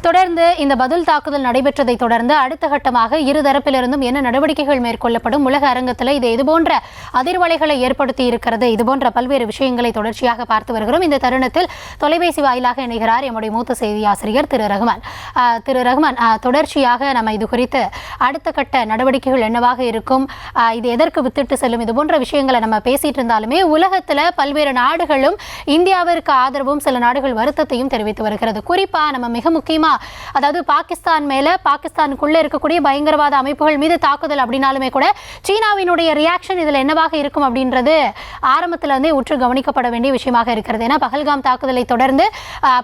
தொடர்ந்து இந்த பதில் தாக்குதல் நடைபெற்றதை தொடர்ந்து அடுத்த கட்டமாக இருதரப்பிலிருந்தும் என்ன நடவடிக்கைகள் மேற்கொள்ளப்படும், உலக அரங்கத்தில் இது இதுபோன்ற அதிர்வலைகளை ஏற்படுத்தி இருக்கிறது, இதுபோன்ற பல்வேறு விஷயங்களை தொடர்ச்சியாக பார்த்து வருகிறோம். இந்த தருணத்தில் தொலைபேசி வாயிலாக இணைகிறார் எம்முடைய மூத்த செய்தி ஆசிரியர் திரு ரகுமான். தொடர்ச்சியாக நம்ம இது குறித்து அடுத்த கட்ட நடவடிக்கைகள் என்னவாக இருக்கும், இது எதற்கு வித்திட்டு செல்லும், இது போன்ற விஷயங்களை நம்ம பேசிட்டு இருந்தாலுமே உலகத்தில் பல்வேறு நாடுகளும் இந்தியாவிற்கு ஆதரவும் சில நாடுகள் வருத்தத்தையும் தெரிவித்து வருகிறது. குறிப்பா நம்ம மிக முக்கியமா அதாவது பாகிஸ்தான் மேல பாகிஸ்தானுக்குள்ள இருக்கக்கூடிய பயங்கரவாத அமைப்புகள் மீது தாக்குதல் அப்படின்னாலுமே கூட சீனாவினுடைய ரியாக்ஷன் இதுல என்னவாக இருக்கும் அப்படின்றது ஆரம்பத்துல இருந்தே உற்று கவனிக்கப்பட வேண்டிய விஷயமாக இருக்கிறது. ஏன்னா பஹல்காம் தாக்குதலை தொடர்ந்து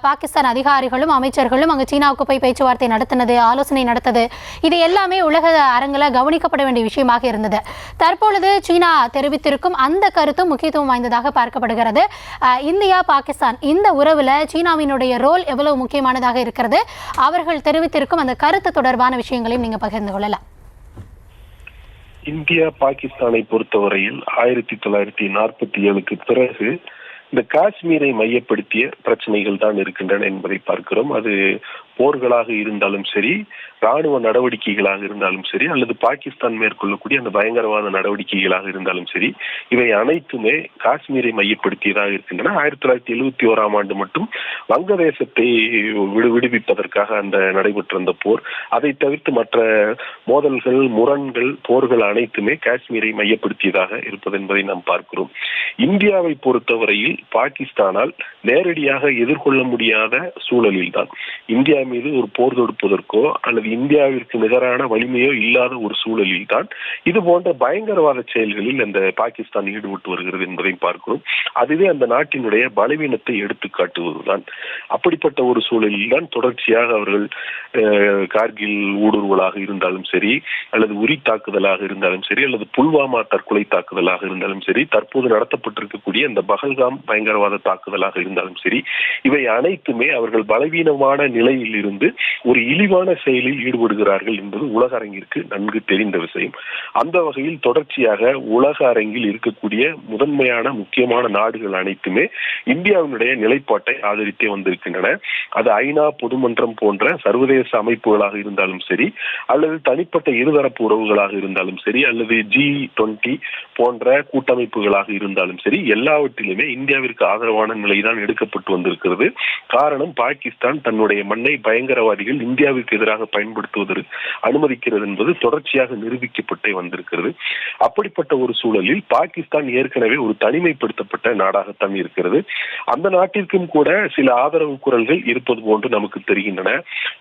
பாகிஸ்தான் அதிகாரிகளும் அமைச்சர்களும் அங்கு சீனாவுக்கு போய் பேச்சுவார்த்தை நடத்தினது, ஆலோசனை நடத்தது, இது எல்லாமே உலக அரங்கில் கவனிக்கப்பட வேண்டிய விஷயமாக இருந்தது. தற்பொழுது சீனா தெரிவித்திருக்கும் அந்த கருத்தும் முக்கியத்துவம் வாய்ந்ததாக பார்க்கப்படுகிறது. இந்தியா பாகிஸ்தான் இந்த உறவுல சீனாவினுடைய ரோல் எவ்வளவு முக்கியமானதாக இருக்கிறது, அவர்கள் தெரிவித்திருக்கும் அந்த கருத்து தொடர்பான விஷயங்களையும் நீங்க பகிர்ந்து கொள்ளலாம். இந்தியா பாகிஸ்தானை பொறுத்தவரையில் 1947க்கு பிறகு இந்த காஷ்மீரை மையப்படுத்திய பிரச்சனைகள் தான் இருக்கின்றன என்பதை பார்க்கிறோம். அது போர்களாக இருந்தாலும் சரி, ராணுவ நடவடிக்கைகளாக இருந்தாலும் சரி, அல்லது பாகிஸ்தான் மேற்கொள்ளக்கூடிய அந்த பயங்கரவாத நடவடிக்கைகளாக இருந்தாலும் சரி, இவை அனைத்துமே காஷ்மீரை மையப்படுத்தியதாக இருக்கின்றன. 1971ஆம் ஆண்டு மட்டும் வங்கதேசத்தை விடுவிப்பதற்காக அந்த நடைபெற்ற அந்த போர், அதை தவிர்த்து மற்ற மோதல்கள், முரண்கள், போர்கள் அனைத்துமே காஷ்மீரை மையப்படுத்தியதாக இருப்பது என்பதை நாம் பார்க்கிறோம். இந்தியாவை பொறுத்தவரையில் பாகிஸ்தானால் நேரடியாக எதிர்கொள்ள முடியாத சூழலில் தான் இந்தியா மீது ஒரு போர் தொடுப்பதற்கோ அல்லது இந்தியாவிற்கு நிகரான வலிமையோ இல்லாத ஒரு சூழலில் தான் இது போன்ற பயங்கரவாத செயல்களில் அந்த பாகிஸ்தான் ஈடுபட்டு வருகிறது என்பதை பார்க்கிறோம். அதுவே அந்த நாட்டினுடைய பலவீனத்தை எடுத்து காட்டுவதுதான். அப்படிப்பட்ட ஒரு சூழலில் தான் தொடர்ச்சியாக அவர்கள் கார்கில் ஊடுருவலாக இருந்தாலும் சரி, அல்லது உரி தாக்குதலாக இருந்தாலும் சரி, அல்லது புல்வாமா தற்கொலை தாக்குதலாக இருந்தாலும் சரி, தற்போது நடத்தப்பட்டிருக்கக்கூடிய அந்த பஹல்காம் பயங்கரவாத தாக்குதலாக இருந்தாலும் சரி, இவை அனைத்துமே அவர்கள் பலவீனமான நிலையில் இருந்து ஒரு இழிவான செயலில் ஈடுபடுகிறார்கள் என்பது உலக அரங்கிற்கு நன்கு தெரிந்த விஷயம். அந்த வகையில் தொடர்ச்சியாக உலக அரங்கில் இருக்கக்கூடிய முதன்மையான முக்கியமான நாடுகள் அனைத்துமே இந்தியாவினுடைய நிலைப்பாட்டை ஆதரித்தே வந்திருக்கின்றன. அது ஐநா பொதுமன்றம் போன்ற சர்வதேச அமைப்புகளாக இருந்தாலும் சரி, அல்லது தனிப்பட்ட இருதரப்பு உறவுகளாக இருந்தாலும் சரி, அல்லது G20 போன்ற கூட்டமைப்புகளாக இருந்தாலும் சரி, எல்லாவற்றிலுமே இந்தியாவிற்கு ஆதரவான நிலைதான் எடுக்கப்பட்டு வந்திருக்கிறது. காரணம், பாகிஸ்தான் தன்னுடைய மண்ணை பயங்கரவாதிகள் இந்தியாவிற்கு எதிராக பயன்படுத்துவதற்கு அனுமதிக்கிறது என்பது தொடர்ச்சியாக நிரூபிக்கப்பட்டே வந்திருக்கிறது. அப்படிப்பட்ட ஒரு சூழலில் பாகிஸ்தான் ஏற்கனவே ஒரு தனிமைப்படுத்தப்பட்ட நாடாகத்தான் இருக்கிறது. அந்த நாட்டிற்கும் கூட சில ஆதரவு குரல்கள் இருப்பது போன்று நமக்கு தெரிகின்றன.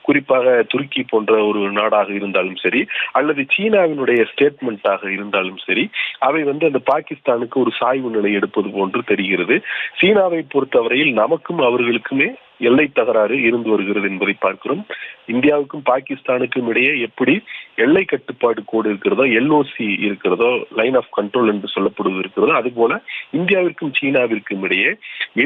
குறிப்பாக துருக்கி போன்ற ஒரு நாடாக இருந்தாலும் சரி, அல்லது சீனாவினுடைய ஸ்டேட்மெண்டாக இருந்தாலும் சரி, அவை அந்த பாகிஸ்தானுக்கு ஒரு சாய்வு நிலை எடுப்பது போன்று தெரிகிறது. சீனாவை பொறுத்தவரையில் நமக்கும் அவர்களுக்குமே எல்லை தகராறு இருந்து வருகிறது என்பதை பார்க்கிறோம். இந்தியாவுக்கும் பாகிஸ்தானுக்கும் இடையே எப்படி எல்லை கட்டுப்பாடு கோடு இருக்கிறதோ, LOC இருக்கிறதோ, லைன் ஆஃப் கண்ட்ரோல் என்று சொல்லப்படுவது இருக்கிறதோ, அதுபோல இந்தியாவிற்கும் சீனாவிற்கும் இடையே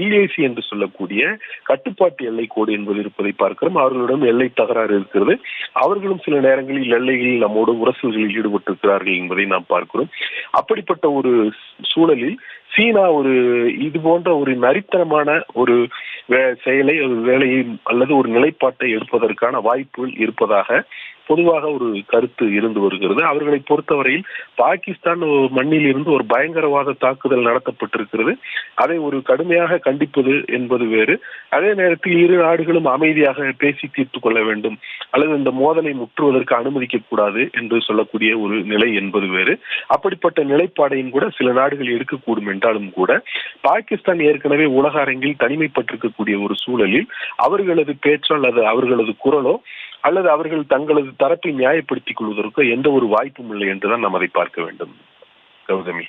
LAC என்று சொல்லக்கூடிய கட்டுப்பாட்டு எல்லை கோடு என்பது இருப்பதை பார்க்கிறோம். அவர்களிடம் எல்லை தகராறு இருக்கிறது. அவர்களும் சில நேரங்களில் எல்லைகளில் நம்மோடு உரசல்களில் ஈடுபட்டிருக்கிறார்கள் என்பதை நாம் பார்க்கிறோம். அப்படிப்பட்ட ஒரு சூழலில் சீனா ஒரு இது போன்ற ஒரு நரித்தனமான ஒரு செயலை, ஒரு வேலையை அல்லது ஒரு நிலைப்பாட்டை எடுப்பதற்கான வாய்ப்புகள் இருப்பதாக பொதுவாக ஒரு கருத்து இருந்து வருகிறது. அவர்களை பொறுத்தவரையில் பாகிஸ்தான் மண்ணில் இருந்து ஒரு பயங்கரவாத தாக்குதல் நடத்தப்பட்டிருக்கிறது. அதை ஒரு கடுமையாக கண்டிப்பது என்பது வேறு. அதே நேரத்தில் இரு நாடுகளும் அமைதியாக பேசி தீர்த்துக் கொள்ள வேண்டும், அல்லது இந்த மோதலை முற்றுவதற்கு அனுமதிக்க கூடாது என்று சொல்லக்கூடிய ஒரு நிலை என்பது வேறு. அப்படிப்பட்ட நிலைப்பாடையும் கூட சில நாடுகள் எடுக்கக்கூடும் என்றாலும் கூட பாகிஸ்தான் ஏற்கனவே உலக அரங்கில் தனிமைப்பட்டிருக்கக்கூடிய ஒரு சூழலில் அவர்களது பேச்சோ அல்லது அவர்களது குரலோ அல்லது அவர்கள் தங்களது தரப்பை நியாயப்படுத்திக் கொள்வதற்கு எந்த ஒரு வாய்ப்பும் இல்லை என்றுதான் நாம் அதை பார்க்க வேண்டும். கௌதமி.